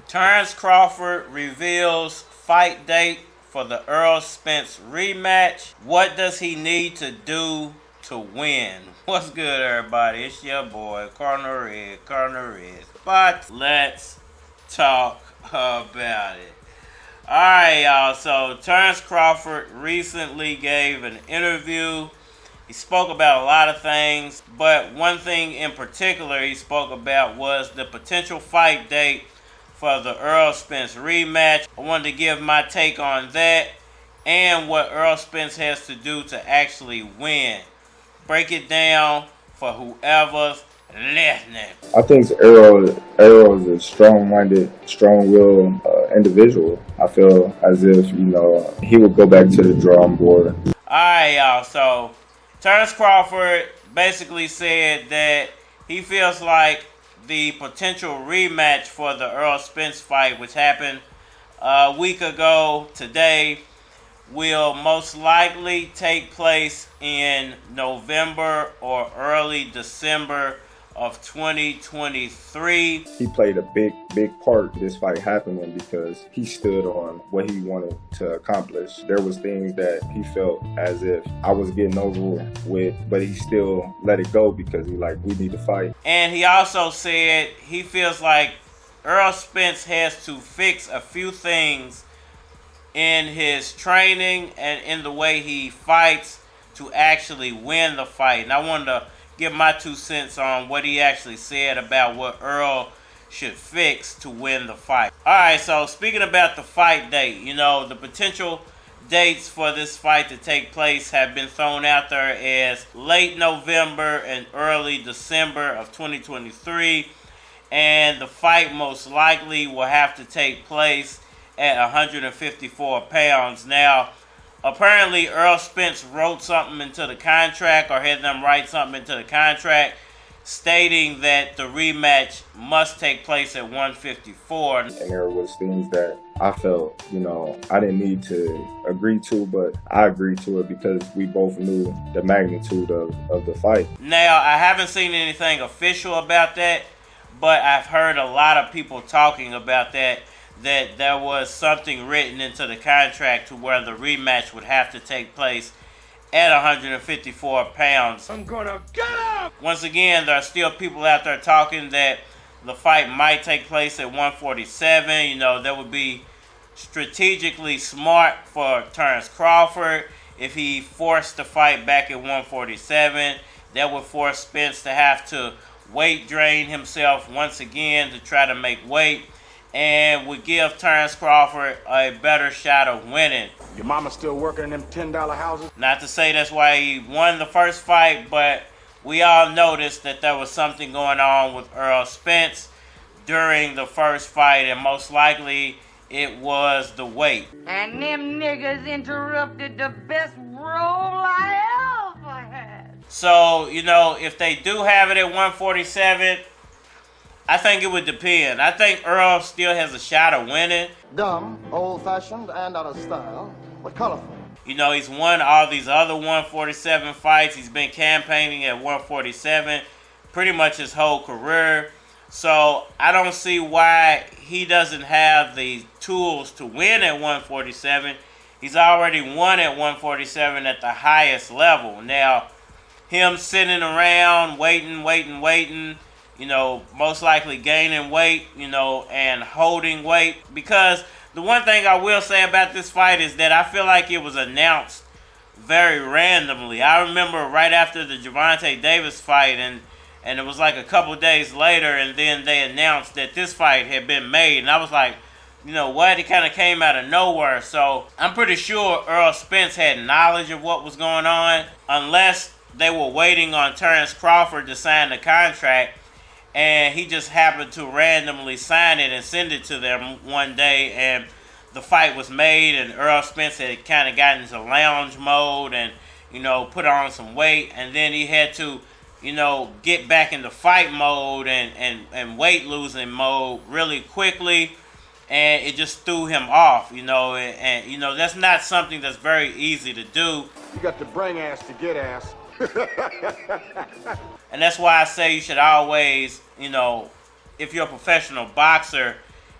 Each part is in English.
Terence Crawford reveals fight date for the Errol Spence rematch. What does he need to do to win? What's good, everybody? It's your boy, Cardinal Red. But let's talk about it. Alright, y'all. So, Terence Crawford recently gave an interview. He spoke about a lot of things, but one thing in particular he spoke about was the potential fight date for the Errol Spence rematch. I wanted to give my take on that and what Errol Spence has to do to actually win. Break it down for whoever's listening. I think Errol is a strong-minded, strong-willed individual. I feel as if, he would go back to the drawing board. Alright, y'all. So, Terence Crawford basically said that he feels like the potential rematch for the Errol Spence fight, which happened a week ago today, will most likely take place in November or early December of 2023. He played a big part in this fight happening because he stood on what he wanted to accomplish. There was things that he felt as if I was getting over with, but he still let it go because we need to fight. And he also said he feels like Errol Spence has to fix a few things in his training and in the way he fights to actually win the fight. And I wanted to give my 2 cents on what he actually said about what Errol should fix to win the fight. Alright, so speaking about the fight date, the potential dates for this fight to take place have been thrown out there as late November and early December of 2023. And the fight most likely will have to take place at 154 pounds. Now, apparently, Errol Spence wrote something into the contract or had them write something into the contract stating that the rematch must take place at 154. And there was things that I felt, I didn't need to agree to, but I agreed to it because we both knew the magnitude of the fight. Now, I haven't seen anything official about that, but I've heard a lot of people talking about that there was something written into the contract to where the rematch would have to take place at 154 pounds. I'm gonna get him! Once again, there are still people out there talking that the fight might take place at 147. That would be strategically smart for Terence Crawford if he forced the fight back at 147. That would force Spence to have to weight drain himself once again to try to make weight, and would give Terence Crawford a better shot of winning. Your mama still working in them $10 houses? Not to say that's why he won the first fight, but we all noticed that there was something going on with Errol Spence during the first fight, and most likely it was the weight. And them niggas interrupted the best role I ever had. So, if they do have it at 147, I think it would depend. I think Errol still has a shot of winning. Dumb, old-fashioned, and out of style, but colorful. He's won all these other 147 fights. He's been campaigning at 147 pretty much his whole career. So I don't see why he doesn't have the tools to win at 147. He's already won at 147 at the highest level. Now, him sitting around, waiting, most likely gaining weight, and holding weight. Because the one thing I will say about this fight is that I feel like it was announced very randomly. I remember right after the Gervonta Davis fight, and it was like a couple days later, and then they announced that this fight had been made. And I was like, what? It kind of came out of nowhere. So I'm pretty sure Errol Spence had knowledge of what was going on, unless they were waiting on Terence Crawford to sign the contract, and he just happened to randomly sign it and send it to them one day, and the fight was made, and Errol Spence had kind of gotten into lounge mode and, put on some weight, and then he had to, get back into fight mode and weight losing mode really quickly. and it just threw him off, and that's not something that's very easy to do. You got to bring ass to get ass. And that's why I say you should always, if you're a professional boxer,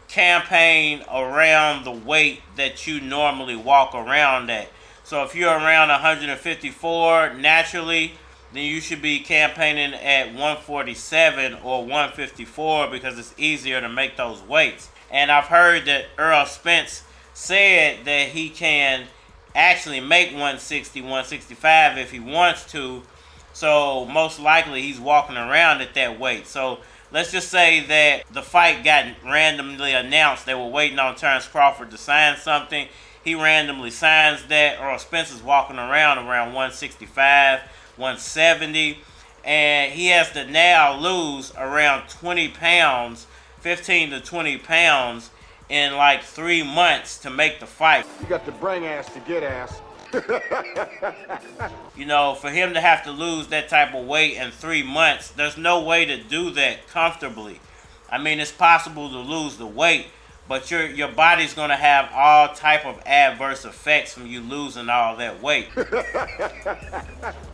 campaign around the weight that you normally walk around at. So if you're around 154 naturally, then you should be campaigning at 147 or 154 because it's easier to make those weights. And I've heard that Errol Spence said that he can actually make 160, 165 if he wants to. So most likely he's walking around at that weight. So let's just say that the fight got randomly announced. They were waiting on Terence Crawford to sign something. He randomly signs that. Errol Spence is walking around 165, 170. And he has to now lose around 20 pounds, 15 to 20 pounds in like 3 months to make the fight. You got to bring ass to get ass. For him to have to lose that type of weight in 3 months, there's no way to do that comfortably. I mean, it's possible to lose the weight, but your body's going to have all type of adverse effects from you losing all that weight.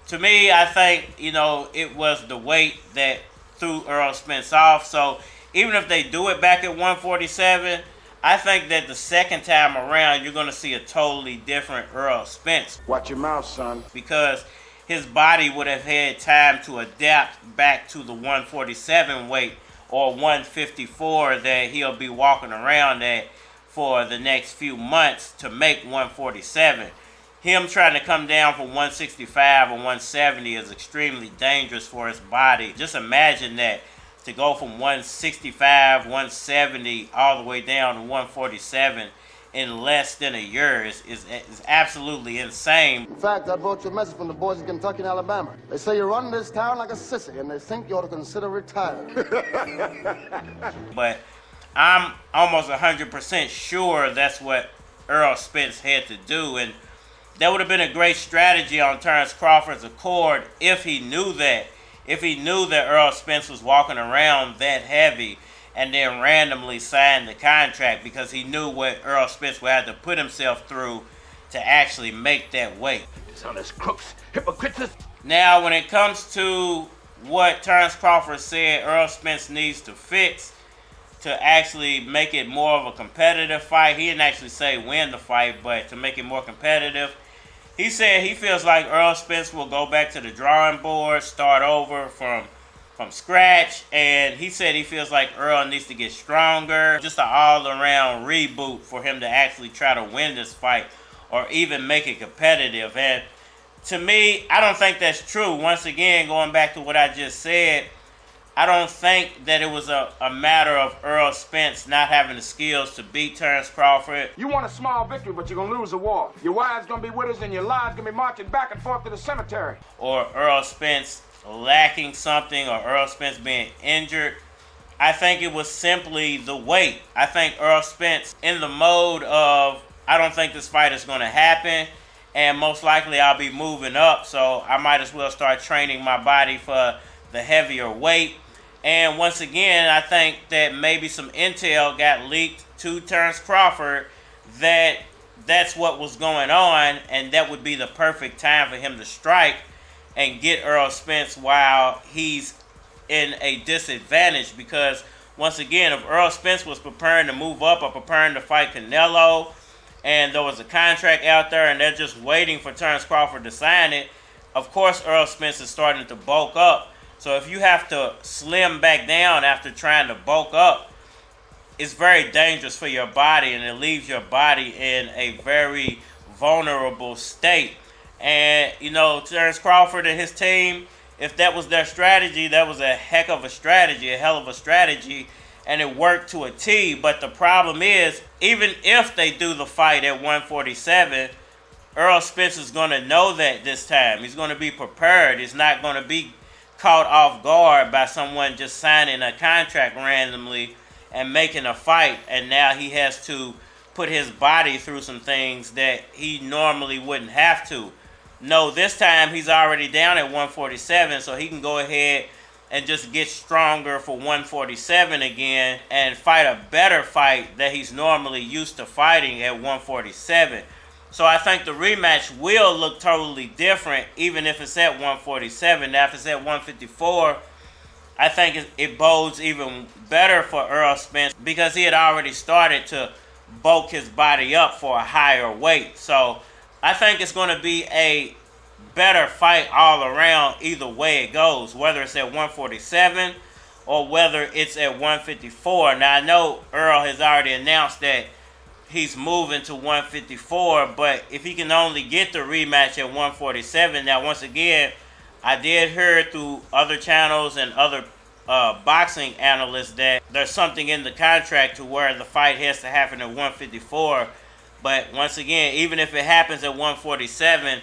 To me, I think, it was the weight that threw Errol Spence off. So even if they do it back at 147, I think that the second time around, you're going to see a totally different Errol Spence. Watch your mouth, son. Because his body would have had time to adapt back to the 147 weight or 154 that he'll be walking around at for the next few months to make 147. Him trying to come down from 165 or 170 is extremely dangerous for his body. Just imagine that. To go from 165, 170 all the way down to 147 in less than a year is absolutely insane. In fact, I brought you a message from the boys in Kentucky and Alabama. They say you run this town like a sissy, and they think you ought to consider retiring. But I'm almost 100% sure that's what Errol Spence had to do, and that would have been a great strategy on Terence Crawford's accord if he knew that. If he knew that Errol Spence was walking around that heavy and then randomly signed the contract, because he knew what Errol Spence would have to put himself through to actually make that weight. Dishonest crooks, hypocrites. Now, when it comes to what Terence Crawford said Errol Spence needs to fix to actually make it more of a competitive fight, he didn't actually say win the fight, but to make it more competitive, he said he feels like Errol Spence will go back to the drawing board, start over from scratch, and he said he feels like Errol needs to get stronger, just an all-around reboot for him to actually try to win this fight or even make it competitive. And to me, I don't think that's true. Once again, going back to what I just said, I don't think that it was a matter of Errol Spence not having the skills to beat Terence Crawford. You want a small victory, but you're going to lose the war. Your wives going to be with us, and your lives going to be marching back and forth to the cemetery. Or Errol Spence lacking something, or Errol Spence being injured. I think it was simply the weight. I think Errol Spence in the mode of, I don't think this fight is going to happen, and most likely I'll be moving up, so I might as well start training my body for the heavier weight. And once again, I think that maybe some intel got leaked to Terence Crawford that that's what was going on, and that would be the perfect time for him to strike and get Errol Spence while he's in a disadvantage. Because once again, if Errol Spence was preparing to move up or preparing to fight Canelo, and there was a contract out there and they're just waiting for Terence Crawford to sign it, of course Errol Spence is starting to bulk up. So if you have to slim back down after trying to bulk up, it's very dangerous for your body, and it leaves your body in a very vulnerable state. And, Terence Crawford and his team, if that was their strategy, that was a heck of a strategy, a hell of a strategy, and it worked to a T. But the problem is, even if they do the fight at 147, Errol Spence is going to know that this time. He's going to be prepared. He's not going to be caught off guard by someone just signing a contract randomly and making a fight, and now he has to put his body through some things that he normally wouldn't have to. No, this time he's already down at 147, so he can go ahead and just get stronger for 147 again and fight a better fight that he's normally used to fighting at 147. So I think the rematch will look totally different even if it's at 147. Now if it's at 154, I think it bodes even better for Errol Spence because he had already started to bulk his body up for a higher weight. So I think it's going to be a better fight all around either way it goes, whether it's at 147 or whether it's at 154. Now I know Errol has already announced that he's moving to 154, but if he can only get the rematch at 147, now once again, I did hear through other channels and other boxing analysts that there's something in the contract to where the fight has to happen at 154. But once again, even if it happens at 147,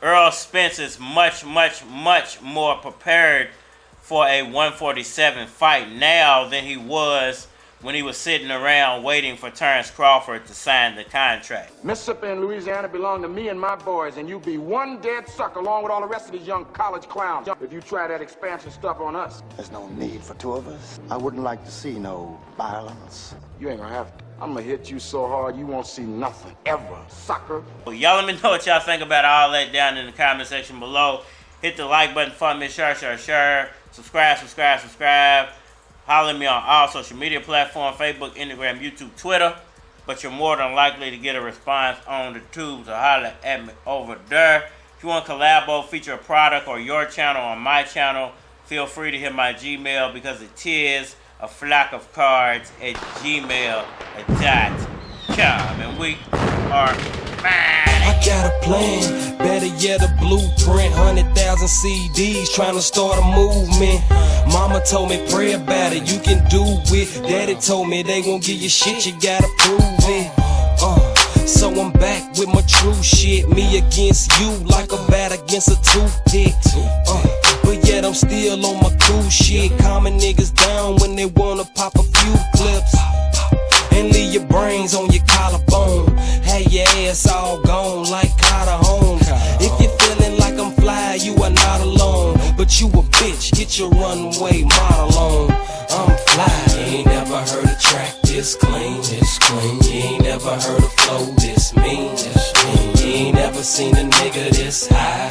Errol Spence is much, much, much more prepared for a 147 fight now than he was when he was sitting around waiting for Terence Crawford to sign the contract. Mississippi and Louisiana belong to me and my boys, and you be one dead sucker along with all the rest of these young college clowns if you try that expansion stuff on us. There's no need for two of us. I wouldn't like to see no violence. You ain't gonna have to. I'm gonna hit you so hard you won't see nothing, ever, sucker. Well, y'all let me know what y'all think about all that down in the comment section below. Hit the like button for me, share. Subscribe. Holler at me on all social media platforms, Facebook, Instagram, YouTube, Twitter. But you're more than likely to get a response on the tube, so holler at me over there. If you want to collabo, feature a product or your channel on my channel, feel free to hit my Gmail because it is a flock of cards at gmail.com. And we are mad. I got a plan, better yet a blueprint, 100,000 CDs trying to start a movement. Mama told me pray about it, you can do it. Daddy told me they won't give you shit, you gotta prove it. So I'm back with my true shit, me against you like a bat against a toothpick. But yet I'm still on my cool shit, calming niggas down when they wanna pop a few clips and leave your brains on your collarbone. Have your ass all gone like Carter Holmes. If you're feeling like I'm fly, you are not alone. But you a bitch, get your runway model on. I'm fly. You ain't never heard a track this clean. You ain't never heard a flow this mean. You ain't never seen a nigga this high.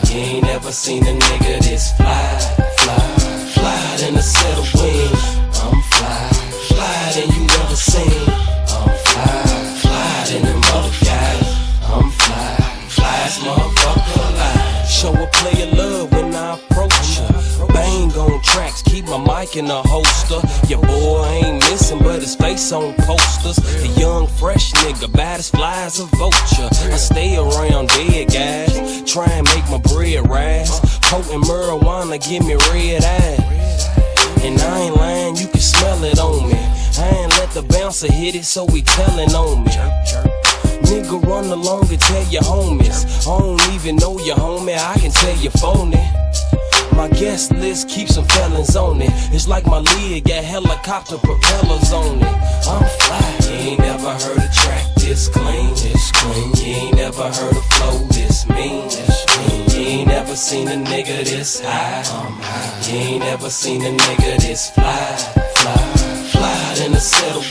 You ain't never seen a nigga this fly. Fly than a set of wings. I'm fly than you never seen. I'm fly than them other guys. I'm flyest motherfucker alive. Show a player love when I approach her. Bang on tracks, keep my mic in a holster. Your boy ain't missing, but his face on posters. A young fresh nigga, bad as fly as a vulture. I stay around dead guys, try and make my bread rise. Potent marijuana, give me red eyes. And I ain't lying, you can smell it on me. I ain't let the bouncer hit it, so he telling on me. Nigga, run along and tell your homies. I don't even know your homie, I can tell you phony. My guest list keeps some felons on it. It's like my lid got helicopter propellers on it. I'm fly. You ain't never heard a track this clean. You ain't never heard a flow this mean. You ain't never seen a nigga this high. You ain't never seen a nigga this fly than a set of